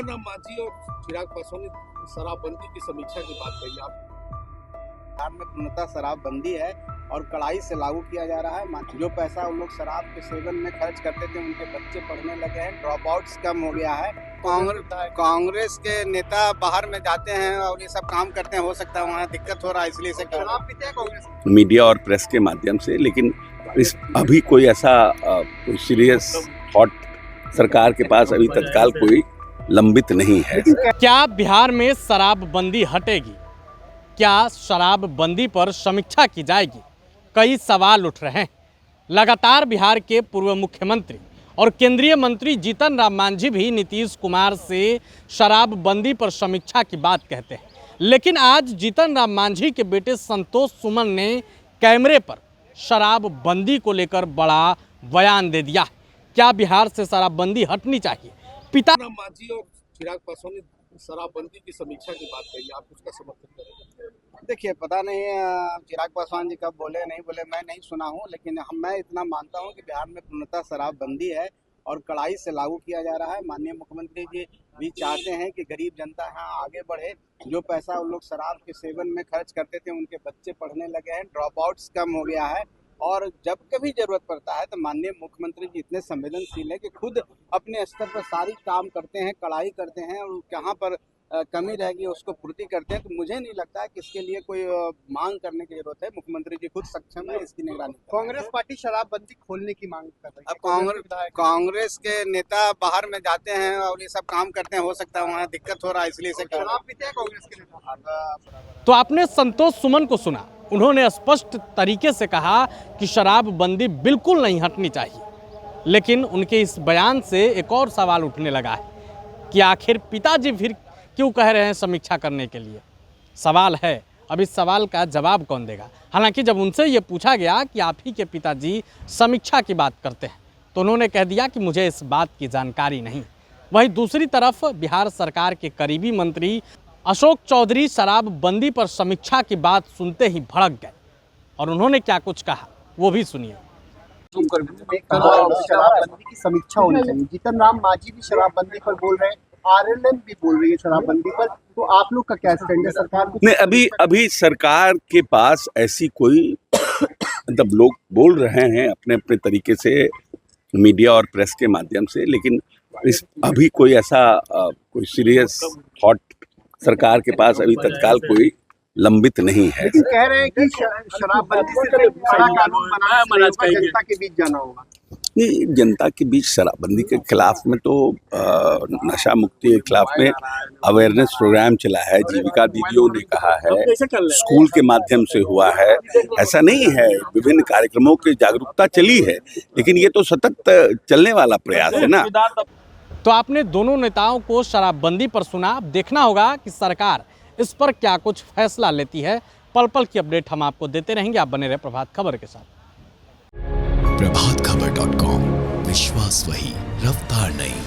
जीतन राम मांझी और चिराग पासवान ने शराबबंदी की समीक्षा की बात कही। आप बिहार में पूर्णतः शराबबंदी है और कड़ाई से लागू किया जा रहा है। जो पैसा उन लोग शराब के सेवन में खर्च करते थे, उनके बच्चे पढ़ने लगे हैं, ड्रॉप आउट्स कम हो गया है। कांग्रेस के नेता बाहर में जाते हैं और ये सब काम करते हैं, हो सकता है वहाँ दिक्कत हो रहा है, इसलिए से शराब पीते हैं कांग्रेस मीडिया और प्रेस के माध्यम से। लेकिन अभी कोई ऐसा कोई सीरियस थॉट सरकार के पास अभी तत्काल कोई लंबित नहीं है। क्या बिहार में शराबबंदी हटेगी? क्या शराबबंदी पर समीक्षा की जाएगी? कई सवाल उठ रहे हैं। लगातार बिहार के पूर्व मुख्यमंत्री और केंद्रीय मंत्री जीतन राम मांझी भी नीतीश कुमार से शराबबंदी पर समीक्षा की बात कहते हैं, लेकिन आज जीतन राम मांझी के बेटे संतोष सुमन ने कैमरे पर शराबबंदी को लेकर बड़ा बयान दे दिया। क्या बिहार से शराबबंदी हटनी चाहिए? पिता राम मांझी और चिराग पासवान ने शराबबंदी की समीक्षा की बात कही। आप उसका समर्थन करेंगे? देखिए, पता नहीं चिराग पासवान जी कब बोले नहीं बोले, मैं नहीं सुना हूँ, लेकिन मैं इतना मानता हूँ कि बिहार में पूर्णतः शराबबंदी है और कड़ाई से लागू किया जा रहा है। माननीय मुख्यमंत्री जी भी चाहते हैं कि गरीब जनता यहाँ आगे बढ़े। जो पैसा उन लोग शराब के सेवन में खर्च करते थे, उनके बच्चे पढ़ने लगे हैं, ड्रॉप आउट्स कम हो गया है। और जब कभी जरूरत पड़ता है तो माननीय मुख्यमंत्री जी इतने संवेदनशील है कि खुद अपने स्तर पर सारी काम करते हैं, कड़ाई करते हैं, और कहाँ पर कमी रहेगी उसको पूर्ति करते हैं। तो मुझे नहीं लगता है कि इसके लिए कोई मांग करने की जरूरत है। मुख्यमंत्री जी खुद सक्षम है इसकी निगरानी। कांग्रेस पार्टी शराबबंदी खोलने की मांग कर रही है। अब कांग्रेस के नेता बाहर में जाते हैं और ये सब काम करते हैं, हो सकता है वहाँ दिक्कत हो रहा है, इसलिए से शराब पीते हैं कांग्रेस के नेता। तो आपने संतोष सुमन को सुना। उन्होंने स्पष्ट तरीके से कहा कि शराबबंदी बिल्कुल नहीं हटनी चाहिए, लेकिन उनके इस बयान से एक और सवाल उठने लगा है कि आखिर पिताजी फिर क्यों कह रहे हैं समीक्षा करने के लिए। सवाल है, अब इस सवाल का जवाब कौन देगा? हालांकि जब उनसे ये पूछा गया कि आप ही के पिताजी समीक्षा की बात करते हैं, तो उन्होंने कह दिया कि मुझे इस बात की जानकारी नहीं। वहीं दूसरी तरफ बिहार सरकार के करीबी मंत्री अशोक चौधरी शराबबंदी पर समीक्षा की बात सुनते ही भड़क गए, और उन्होंने क्या कुछ कहा वो भी सुनिए। शराबबंदी की समीक्षा होनी चाहिए। जीतन राम मांझी भी शराबबंदी पर बोल रहे हैं, आरएलएन भी बोल रही है शराबबंदी पर। तो आप लोग का क्या स्टैंड है? सरकार को नहीं, अभी सरकार के पास ऐसी कोई मतलब लोग बोल रहे हैं अपने अपने तरीके से मीडिया और प्रेस के माध्यम से, लेकिन अभी कोई ऐसा कोई सीरियस थॉट सरकार के पास अभी तत्काल कोई लंबित नहीं है। कह रहे हैं कि शराबबंदी से बड़ा कानून बनाना जनता के बीच जाना होगा। नहीं, जनता के बीच शराबबंदी के खिलाफ में तो नशा मुक्ति के खिलाफ में अवेयरनेस प्रोग्राम चला है, जीविका दीदियों ने कहा है, स्कूल के माध्यम से हुआ है। ऐसा नहीं है, विभिन्न कार्यक्रमों की जागरूकता चली है, लेकिन ये तो सतत चलने वाला प्रयास है ना। तो आपने दोनों नेताओं को शराबबंदी पर सुना। अब देखना होगा कि सरकार इस पर क्या कुछ फैसला लेती है। पल पल की अपडेट हम आपको देते रहेंगे। आप बने रहे प्रभात खबर के साथ। प्रभातखबर.com, विश्वास वही, रफ्तार नहीं।